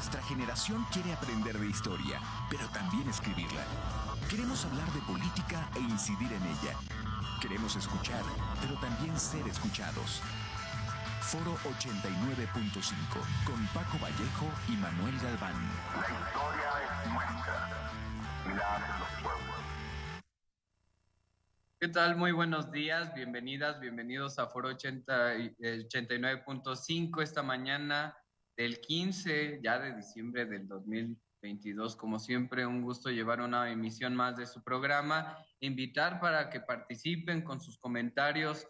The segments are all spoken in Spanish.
Nuestra generación quiere aprender de historia, pero también escribirla. Queremos hablar de política e incidir en ella. Queremos escuchar, pero también ser escuchados. Foro 89.5, con Paco Vallejo y Manuel Galván. La historia es nuestra y la hacen los pueblos. ¿Qué tal? Muy buenos días, bienvenidas, bienvenidos a Foro 89.5 esta mañana del 15 ya de diciembre del 2022. Como siempre, un gusto llevar una emisión más de su programa, invitar para que participen con sus comentarios,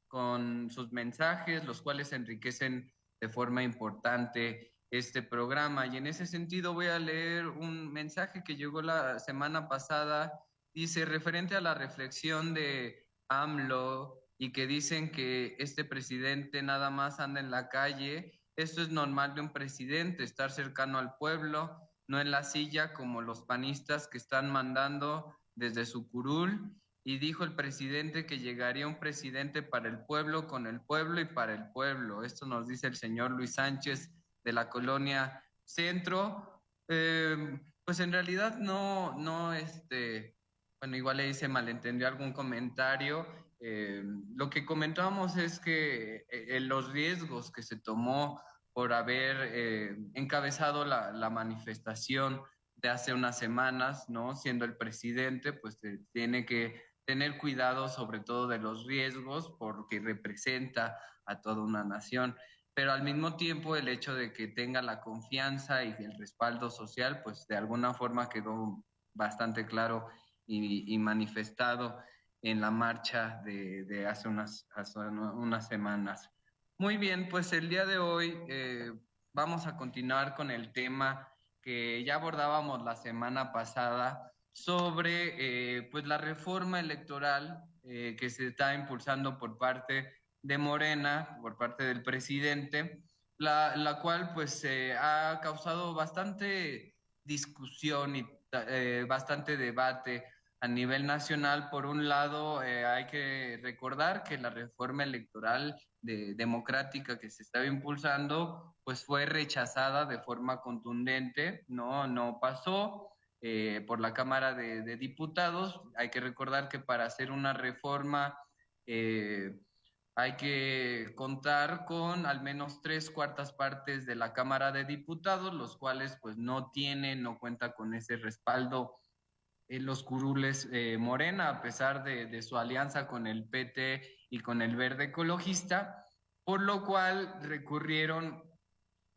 con sus mensajes, los cuales enriquecen de forma importante este programa. Y en ese sentido voy a leer un mensaje que llegó la semana pasada. Dice, referente a la reflexión de AMLO y que dicen que este presidente nada más anda en la calle, esto es normal de un presidente, estar cercano al pueblo, no en la silla como los panistas que están mandando desde su curul. Y dijo el presidente que llegaría un presidente para el pueblo, con el pueblo y para el pueblo. Esto nos dice el señor Luis Sánchez de la Colonia Centro. Pues en realidad bueno, igual ahí se malentendió algún comentario. Lo que comentábamos es que los riesgos que se tomó por haber encabezado la manifestación de hace unas semanas, ¿no? Siendo el presidente, pues tiene que tener cuidado sobre todo de los riesgos porque representa a toda una nación. Pero al mismo tiempo el hecho de que tenga la confianza y el respaldo social, pues de alguna forma quedó bastante claro y manifestado en la marcha de hace unas semanas. Muy bien, pues el día de hoy vamos a continuar con el tema que ya abordábamos la semana pasada sobre pues la reforma electoral que se está impulsando por parte de Morena, por parte del presidente, la cual pues ha causado bastante discusión y bastante debate a nivel nacional. Por un lado, hay que recordar que la reforma electoral democrática que se estaba impulsando, pues fue rechazada de forma contundente, no pasó por la Cámara de Diputados. Hay que recordar que para hacer una reforma hay que contar con al menos 3/4 partes de la Cámara de Diputados, los cuales pues no cuenta con ese respaldo en los curules Morena, a pesar de su alianza con el PT y con el Verde Ecologista, por lo cual recurrieron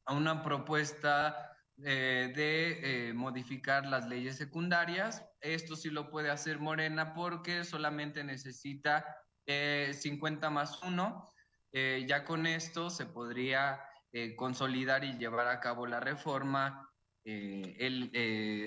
a una propuesta de modificar las leyes secundarias. Esto sí lo puede hacer Morena porque solamente necesita 50+1. Ya con esto se podría consolidar y llevar a cabo la reforma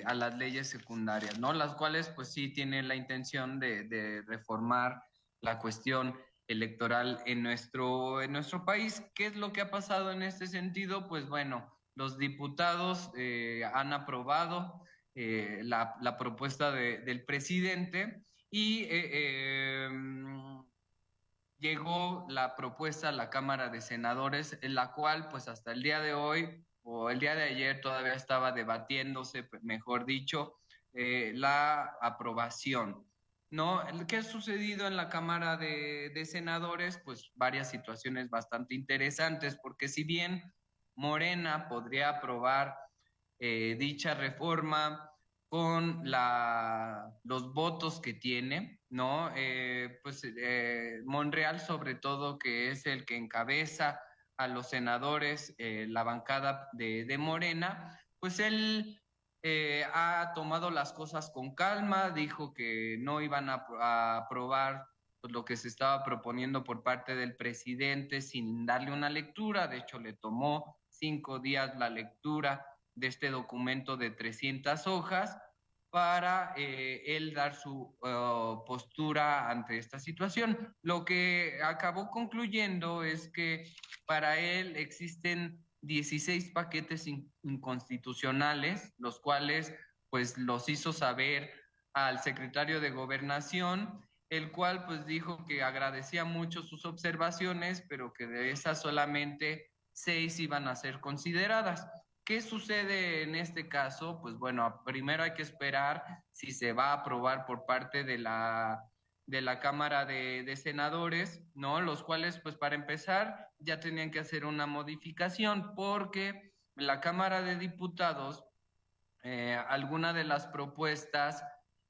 a las leyes secundarias, ¿no? Las cuales pues sí tienen la intención de reformar la cuestión electoral en nuestro país. ¿Qué es lo que ha pasado en este sentido? Pues bueno, los diputados han aprobado la propuesta del presidente y llegó la propuesta a la Cámara de Senadores, en la cual pues hasta el día de hoy o el día de ayer todavía estaba debatiéndose, mejor dicho, la aprobación. ¿No? ¿Qué ha sucedido en la Cámara de Senadores? Pues varias situaciones bastante interesantes, porque si bien Morena podría aprobar dicha reforma con los votos que tiene, ¿no? Monreal, sobre todo, que es el que encabeza a los senadores, la bancada de Morena, pues él ha tomado las cosas con calma, dijo que no iban a aprobar pues, lo que se estaba proponiendo por parte del presidente sin darle una lectura. De hecho le tomó 5 días la lectura de este documento de 300 hojas para él dar su postura ante esta situación. Lo que acabó concluyendo es que para él existen 16 paquetes inconstitucionales, los cuales pues los hizo saber al secretario de Gobernación, el cual pues dijo que agradecía mucho sus observaciones, pero que de esas solamente 6 iban a ser consideradas. ¿Qué sucede en este caso? Pues bueno, primero hay que esperar si se va a aprobar por parte de la Cámara de Senadores, ¿no? Los cuales, pues para empezar, ya tenían que hacer una modificación porque la Cámara de Diputados, algunas de las propuestas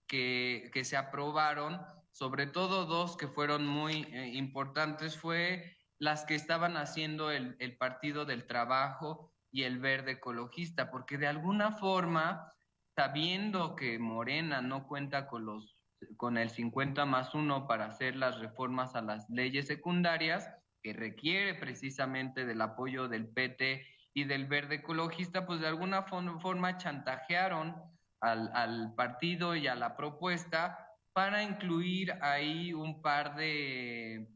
que se aprobaron, sobre todo dos que fueron muy importantes, fue las que estaban haciendo el Partido del Trabajo y el Verde Ecologista, porque de alguna forma, sabiendo que Morena no cuenta con el 50+1 para hacer las reformas a las leyes secundarias, que requiere precisamente del apoyo del PT y del Verde Ecologista, pues de alguna forma chantajearon al partido y a la propuesta para incluir ahí un par de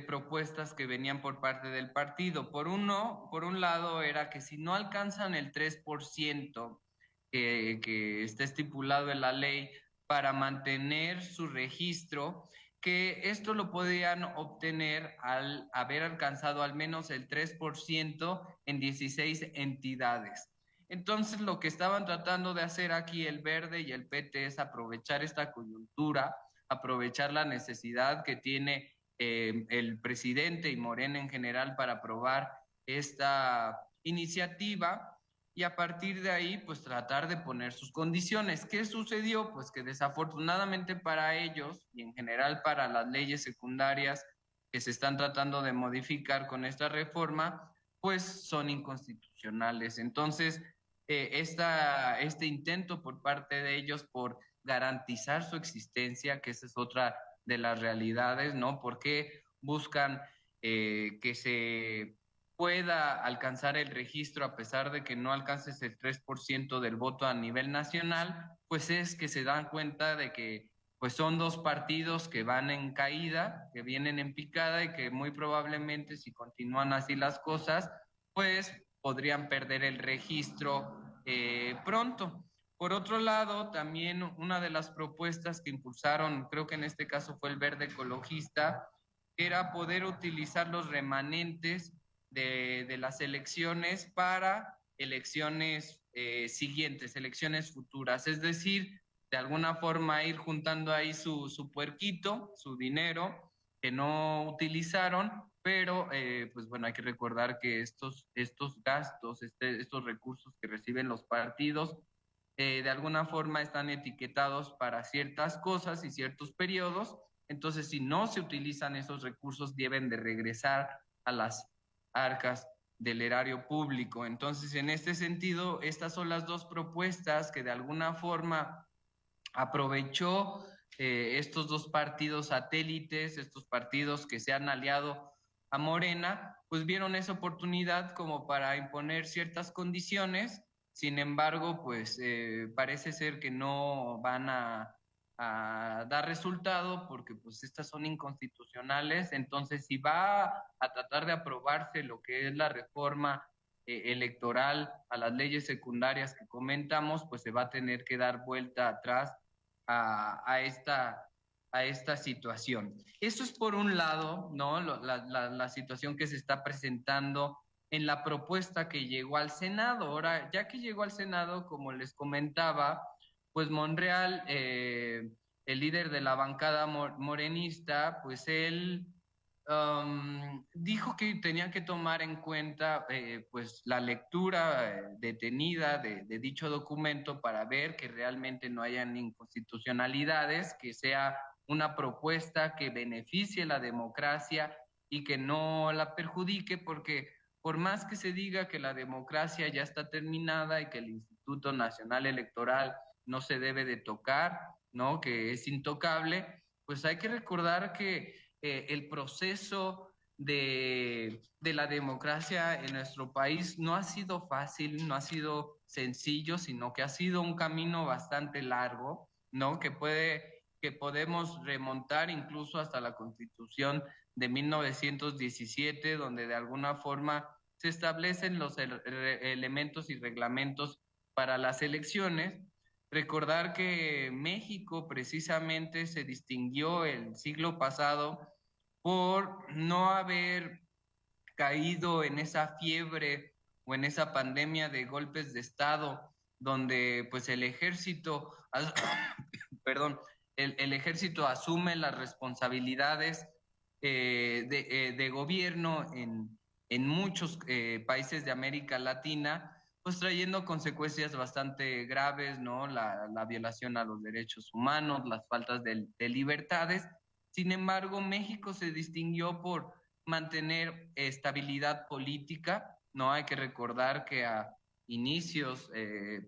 propuestas que venían por parte del partido. Por un lado, era que si no alcanzan el 3% que está estipulado en la ley para mantener su registro, que esto lo podían obtener al haber alcanzado al menos el 3% en 16 entidades. Entonces, lo que estaban tratando de hacer aquí el Verde y el PT es aprovechar esta coyuntura, aprovechar la necesidad que tiene el presidente y Morena en general para aprobar esta iniciativa y a partir de ahí pues tratar de poner sus condiciones. ¿Qué sucedió? Pues que desafortunadamente para ellos y en general para las leyes secundarias que se están tratando de modificar con esta reforma, pues son inconstitucionales. Entonces, este intento por parte de ellos por garantizar su existencia, que esa es otra de las realidades, ¿no? Porque buscan que se pueda alcanzar el registro a pesar de que no alcances el 3% del voto a nivel nacional, pues es que se dan cuenta de que pues son dos partidos que van en caída, que vienen en picada y que muy probablemente si continúan así las cosas, pues podrían perder el registro pronto. Por otro lado, también una de las propuestas que impulsaron, creo que en este caso fue el Verde Ecologista, era poder utilizar los remanentes de las elecciones para elecciones siguientes, elecciones futuras. Es decir, de alguna forma ir juntando ahí su puerquito, su dinero que no utilizaron, pero pues bueno, hay que recordar que estos gastos, estos recursos que reciben los partidos, de alguna forma están etiquetados para ciertas cosas y ciertos periodos, entonces si no se utilizan esos recursos deben de regresar a las arcas del erario público. Entonces, en este sentido, estas son las dos propuestas que de alguna forma aprovechó estos dos partidos satélites, estos partidos que se han aliado a Morena, pues vieron esa oportunidad como para imponer ciertas condiciones. Sin embargo, pues parece ser que no van a dar resultado porque pues estas son inconstitucionales. Entonces, si va a tratar de aprobarse lo que es la reforma electoral a las leyes secundarias que comentamos, pues se va a tener que dar vuelta atrás a esta situación. Eso es por un lado, ¿no? La situación que se está presentando en la propuesta que llegó al Senado. Ahora, ya que llegó al Senado, como les comentaba, pues Monreal, el líder de la bancada morenista, pues él dijo que tenía que tomar en cuenta pues la lectura detenida de dicho documento para ver que realmente no hayan inconstitucionalidades, que sea una propuesta que beneficie la democracia y que no la perjudique, porque por más que se diga que la democracia ya está terminada y que el Instituto Nacional Electoral no se debe de tocar, ¿no? Que es intocable, pues hay que recordar que el proceso de la democracia en nuestro país no ha sido fácil, no ha sido sencillo, sino que ha sido un camino bastante largo, ¿no? Que podemos remontar incluso hasta la Constitución de 1917, donde de alguna forma se establecen los elementos y reglamentos para las elecciones. Recordar que México precisamente se distinguió el siglo pasado por no haber caído en esa fiebre o en esa pandemia de golpes de Estado, donde pues el ejército, perdón, el ejército asume las responsabilidades de gobierno en muchos países de América Latina, pues trayendo consecuencias bastante graves, ¿no? La violación a los derechos humanos, las faltas de libertades. Sin embargo, México se distinguió por mantener estabilidad política, ¿no? Hay que recordar que a inicios,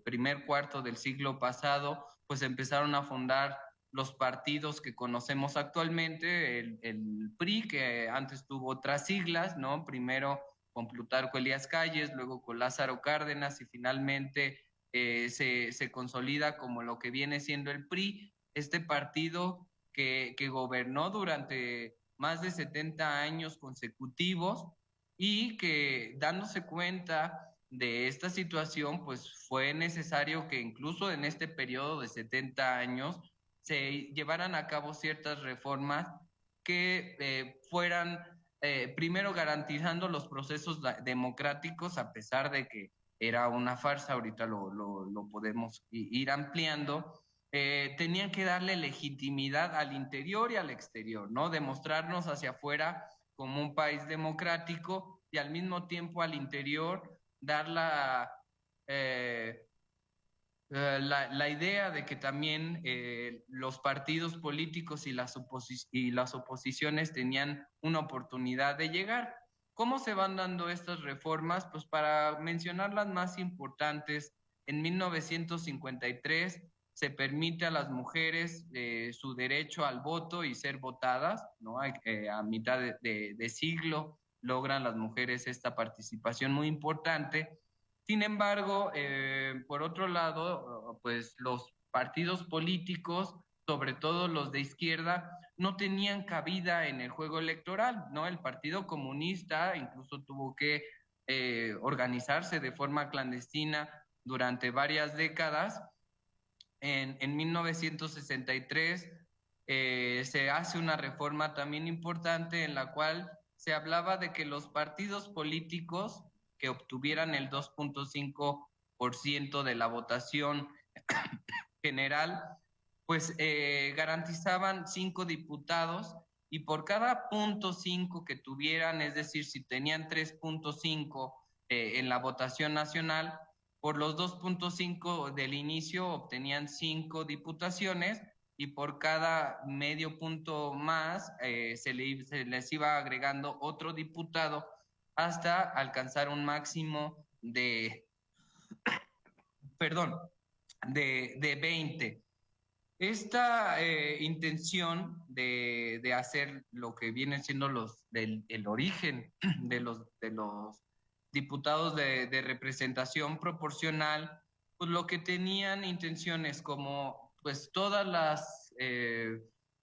primer cuarto del siglo pasado, pues empezaron a fundar los partidos que conocemos actualmente, el PRI, que antes tuvo otras siglas, ¿no? Primero con Plutarco Elías Calles, luego con Lázaro Cárdenas y finalmente se consolida como lo que viene siendo el PRI, este partido que gobernó durante más de 70 años consecutivos y que dándose cuenta de esta situación, pues fue necesario que incluso en este periodo de 70 años se llevaran a cabo ciertas reformas que fueran primero garantizando los procesos democráticos, a pesar de que era una farsa, ahorita lo podemos ir ampliando, tenían que darle legitimidad al interior y al exterior, ¿no? Demostrarnos hacia afuera como un país democrático y al mismo tiempo al interior dar eh, la idea de que también los partidos políticos y las oposiciones tenían una oportunidad de llegar. ¿Cómo se van dando estas reformas? Pues para mencionar las más importantes, en 1953 se permite a las mujeres su derecho al voto y ser votadas, ¿no? A mitad de siglo logran las mujeres esta participación muy importante. Sin embargo, por otro lado, pues los partidos políticos, sobre todo los de izquierda, no tenían cabida en el juego electoral, ¿no? El Partido Comunista incluso tuvo que organizarse de forma clandestina durante varias décadas. En 1963 se hace una reforma también importante en la cual se hablaba de que los partidos políticos que obtuvieran el 2.5% de la votación general, pues garantizaban 5 diputados y por cada 0.5 que tuvieran, es decir, si tenían 3.5 en la votación nacional, por los 2.5 del inicio obtenían 5 diputaciones y por cada medio punto más se les iba agregando otro diputado hasta alcanzar un máximo perdón, de 20. Esta intención de hacer lo que vienen siendo el origen de los diputados de representación proporcional, pues lo que tenían intenciones como pues todas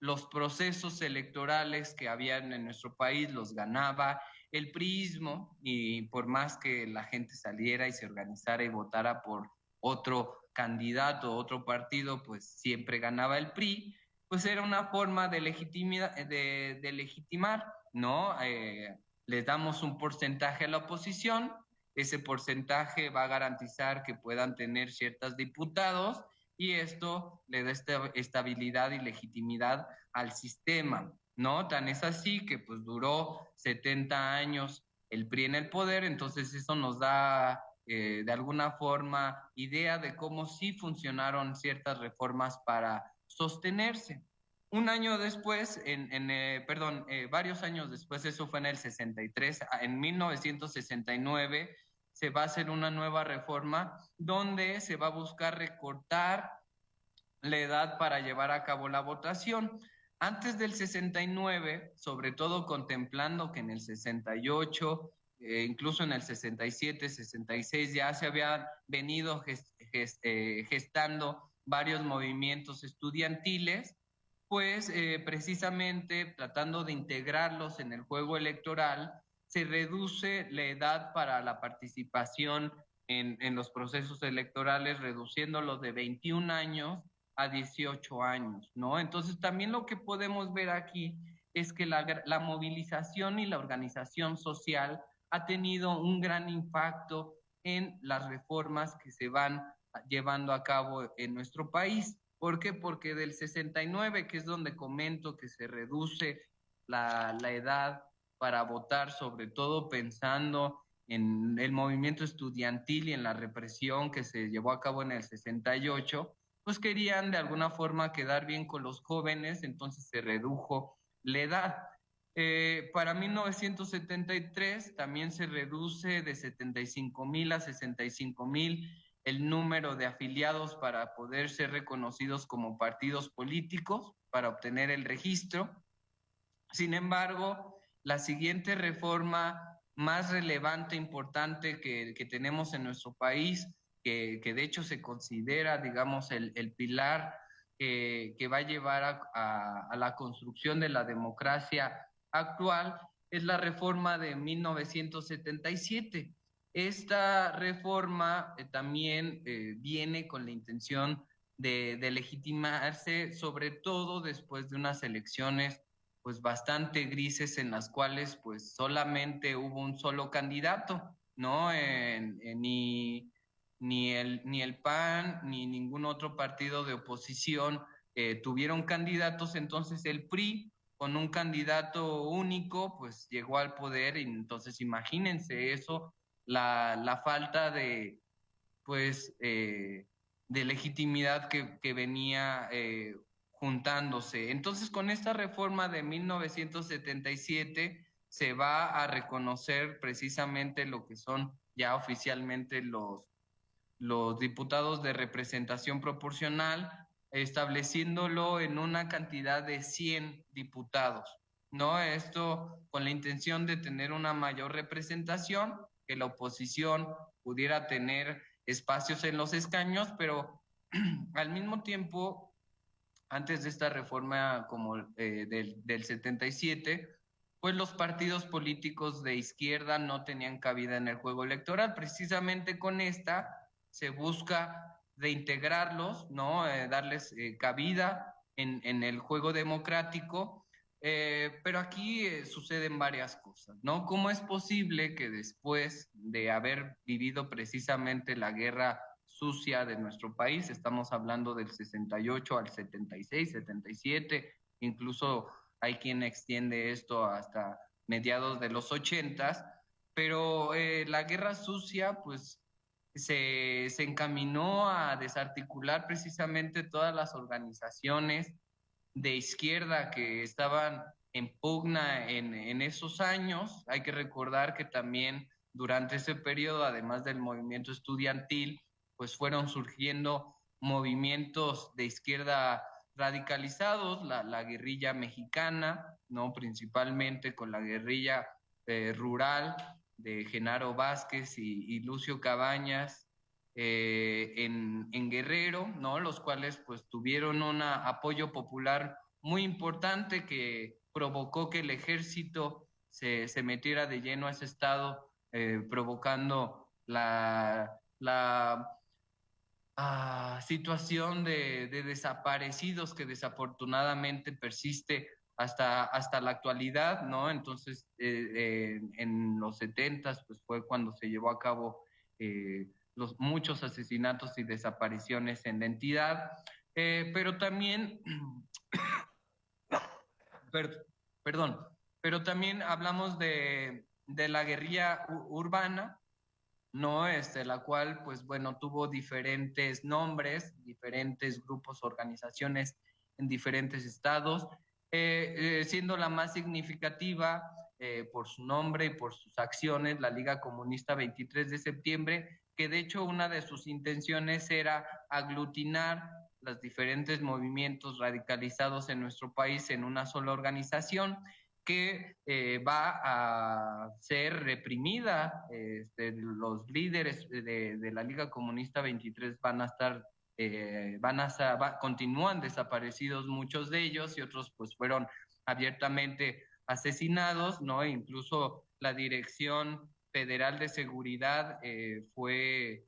los procesos electorales que habían en nuestro país los ganaba el priismo, y por más que la gente saliera y se organizara y votara por otro candidato, otro partido, pues siempre ganaba el PRI, pues era una forma de legitimar, ¿no? Les damos un porcentaje a la oposición, ese porcentaje va a garantizar que puedan tener ciertos diputados y esto le da estabilidad y legitimidad al sistema, ¿no? Tan es así que pues duró 70 años el PRI en el poder, entonces eso nos da de alguna forma idea de cómo sí funcionaron ciertas reformas para sostenerse. Un año después, varios años después, eso fue en el 63, en 1969 se va a hacer una nueva reforma donde se va a buscar recortar la edad para llevar a cabo la votación. Antes del 69, sobre todo contemplando que en el 68, incluso en el 67, 66, ya se habían venido gestando varios movimientos estudiantiles, pues precisamente tratando de integrarlos en el juego electoral, se reduce la edad para la participación en los procesos electorales, reduciéndolo de 21 años a 18 años, ¿no? Entonces también lo que podemos ver aquí es que la movilización y la organización social ha tenido un gran impacto en las reformas que se van llevando a cabo en nuestro país. ¿Por qué? Porque del 69, que es donde comento que se reduce la edad para votar, sobre todo pensando en el movimiento estudiantil y en la represión que se llevó a cabo en el 68, pues querían de alguna forma quedar bien con los jóvenes, entonces se redujo la edad. Para 1973 también se reduce de 75,000 a 65,000 el número de afiliados para poder ser reconocidos como partidos políticos, para obtener el registro. Sin embargo, la siguiente reforma más relevante, importante que tenemos en nuestro país, que de hecho se considera, digamos, el pilar que va a llevar a la construcción de la democracia actual, es la reforma de 1977. Esta reforma también viene con la intención de legitimarse, sobre todo después de unas elecciones pues bastante grises en las cuales pues solamente hubo un solo candidato, ¿no? Ni el PAN ni ningún otro partido de oposición tuvieron candidatos, entonces el PRI con un candidato único pues llegó al poder y entonces imagínense eso, la falta de pues de legitimidad que venía juntándose. Entonces, con esta reforma de 1977 se va a reconocer precisamente lo que son ya oficialmente los diputados de representación proporcional, estableciéndolo en una cantidad de 100 diputados, ¿no? Esto con la intención de tener una mayor representación, que la oposición pudiera tener espacios en los escaños, pero al mismo tiempo, antes de esta reforma como del 77, pues los partidos políticos de izquierda no tenían cabida en el juego electoral. Precisamente con esta se busca reintegrarlos, ¿no? Darles cabida en el juego democrático, pero aquí suceden varias cosas, ¿no? ¿Cómo es posible que después de haber vivido precisamente la guerra sucia de nuestro país, estamos hablando del 68 al 76, 77, incluso hay quien extiende esto hasta mediados de los 80, pero la guerra sucia pues se encaminó a desarticular precisamente todas las organizaciones de izquierda que estaban en pugna en esos años? Hay que recordar que también durante ese periodo, además del movimiento estudiantil, pues fueron surgiendo movimientos de izquierda radicalizados, la guerrilla mexicana, ¿no? Principalmente con la guerrilla rural de Genaro Vázquez y Lucio Cabañas, en Guerrero, ¿no? Los cuales pues tuvieron un apoyo popular muy importante que provocó que el ejército se metiera de lleno a ese estado, provocando la situación de desaparecidos que desafortunadamente persiste hasta la actualidad, ¿no? Entonces, en los 70 pues fue cuando se llevó a cabo los muchos asesinatos y desapariciones en la entidad, pero también, per, perdón, pero también hablamos de la guerrilla urbana, ¿no? La cual, pues bueno, tuvo diferentes nombres, diferentes grupos, organizaciones en diferentes estados, siendo la más significativa por su nombre y por sus acciones, la Liga Comunista 23 de septiembre, que de hecho una de sus intenciones era aglutinar los diferentes movimientos radicalizados en nuestro país en una sola organización que va a ser reprimida. Los líderes de la Liga Comunista 23 van a estar, continúan desaparecidos muchos de ellos y otros pues fueron abiertamente asesinados, ¿no? E incluso la Dirección Federal de Seguridad fue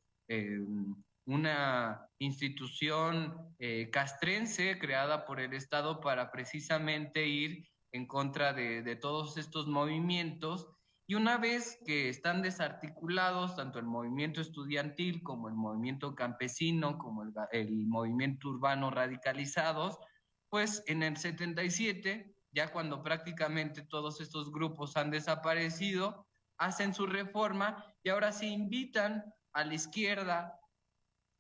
una institución castrense creada por el Estado para precisamente ir en contra de todos estos movimientos Y una vez que están desarticulados, tanto el movimiento estudiantil como el movimiento campesino, como el movimiento urbano radicalizados, pues en el 77, ya cuando prácticamente todos estos grupos han desaparecido, hacen su reforma y ahora se invitan a la izquierda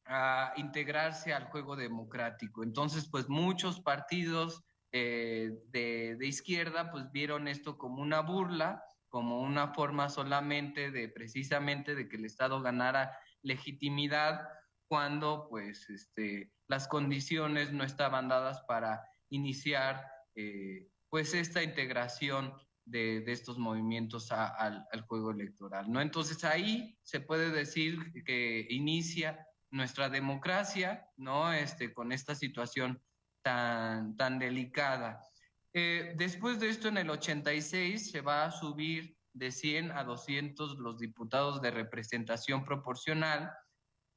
a integrarse al juego democrático. Entonces, pues muchos partidos de izquierda pues vieron esto como una burla, como una forma solamente de precisamente de que el Estado ganara legitimidad cuando pues las condiciones no estaban dadas para iniciar pues esta integración de estos movimientos al juego electoral, ¿no? Entonces ahí se puede decir que inicia nuestra democracia, ¿no? Con esta situación tan delicada. Después de esto, en el 86, se va a subir de 100 a 200 los diputados de representación proporcional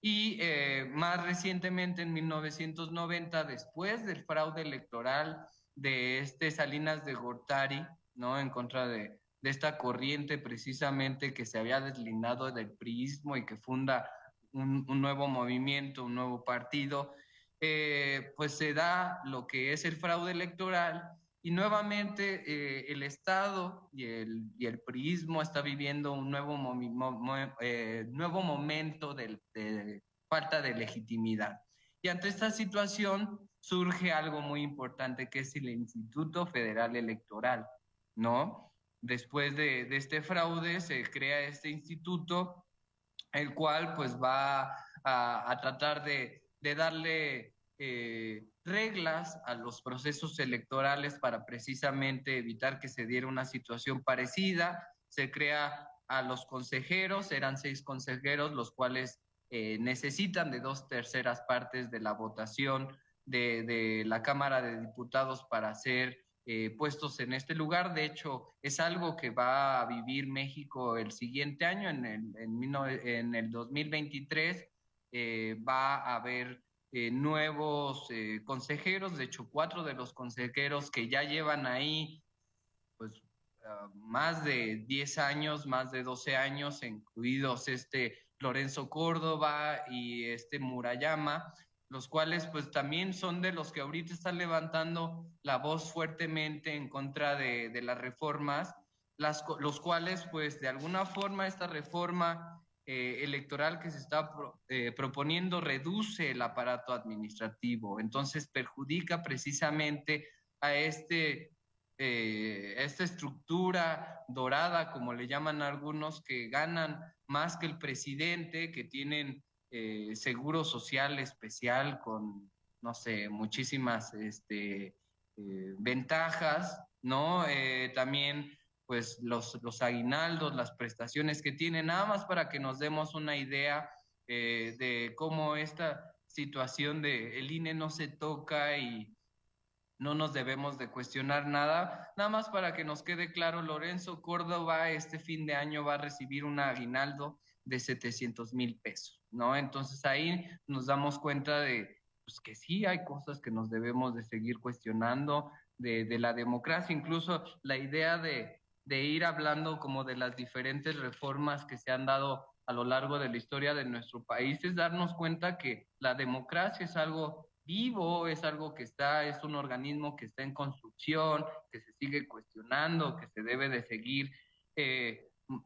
y más recientemente, en 1990, después del fraude electoral de Salinas de Gortari, ¿no? En contra de esta corriente precisamente que se había deslindado del priismo y que funda un nuevo movimiento, un nuevo partido, pues se da lo que es el fraude electoral y nuevamente el Estado y el priismo está viviendo un nuevo momento de falta de legitimidad. Y ante esta situación surge algo muy importante que es el Instituto Federal Electoral, ¿no? Después de este fraude se crea este instituto, el cual pues va a tratar de darle reglas a los procesos electorales para precisamente evitar que se diera una situación parecida. Se crea a los consejeros, eran 6 consejeros, los cuales necesitan de 2/3 partes de la votación de la Cámara de Diputados para ser puestos en este lugar. De hecho, es algo que va a vivir México el siguiente año, en el 2023, va a haber nuevos consejeros. De hecho, 4 de los consejeros que ya llevan ahí, pues, más de 10 años, más de 12 años, incluidos Lorenzo Córdoba y Murayama, los cuales pues también son de los que ahorita están levantando la voz fuertemente en contra de las reformas, los cuales pues de alguna forma esta reforma electoral que se está proponiendo reduce el aparato administrativo, entonces perjudica precisamente a esta estructura dorada, como le llaman algunos, que ganan más que el presidente, que tienen seguro social especial con, no sé, muchísimas ventajas, ¿no? También, pues, los aguinaldos, las prestaciones que tienen, nada más para que nos demos una idea de cómo esta situación de el INE no se toca y no nos debemos de cuestionar nada. Nada más para que nos quede claro, Lorenzo Córdoba este fin de año va a recibir un aguinaldo de 700,000 pesos, ¿no? Entonces ahí nos damos cuenta de pues, que sí hay cosas que nos debemos de seguir cuestionando de la democracia, incluso la idea de ir hablando como de las diferentes reformas que se han dado a lo largo de la historia de nuestro país, es darnos cuenta que la democracia es algo vivo, es algo que es un organismo que está en construcción, que se sigue cuestionando, que se debe de seguir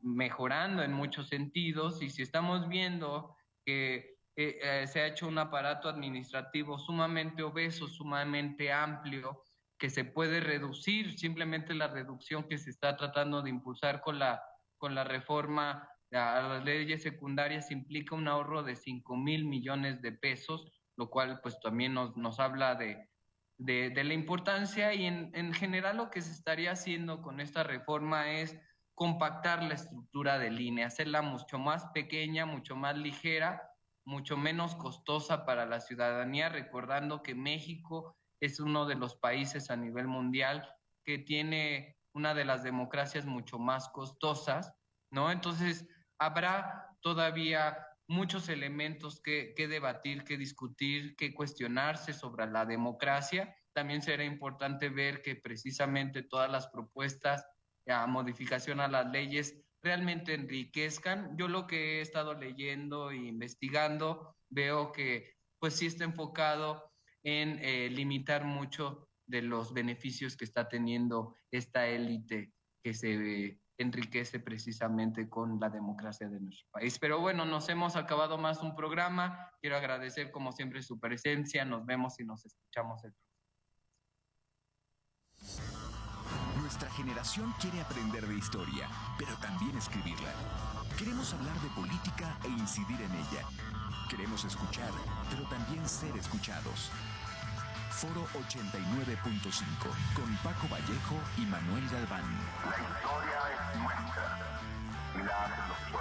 mejorando en muchos sentidos. Y si estamos viendo que se ha hecho un aparato administrativo sumamente obeso, sumamente amplio, que se puede reducir, simplemente la reducción que se está tratando de impulsar con la reforma a las leyes secundarias implica un ahorro de 5,000 millones de pesos, lo cual pues también nos habla de la importancia y en general lo que se estaría haciendo con esta reforma es compactar la estructura del INE, hacerla mucho más pequeña, mucho más ligera, mucho menos costosa para la ciudadanía, recordando que México es uno de los países a nivel mundial que tiene una de las democracias mucho más costosas, ¿no? Entonces, habrá todavía muchos elementos que debatir, que discutir, que cuestionarse sobre la democracia. También será importante ver que precisamente todas las propuestas a modificación a las leyes realmente enriquezcan. Yo lo que he estado leyendo e investigando, veo que pues sí está enfocado en limitar mucho de los beneficios que está teniendo esta élite que se enriquece precisamente con la democracia de nuestro país. Pero bueno, nos hemos acabado más un programa. Quiero agradecer como siempre su presencia. Nos vemos y nos escuchamos el próximo. Nuestra generación quiere aprender de historia, pero también escribirla. Queremos hablar de política e incidir en ella. Queremos escuchar, pero también ser escuchados. Foro 89.5 con Paco Vallejo y Manuel Galván. La historia es nuestra y la hacen los pueblos.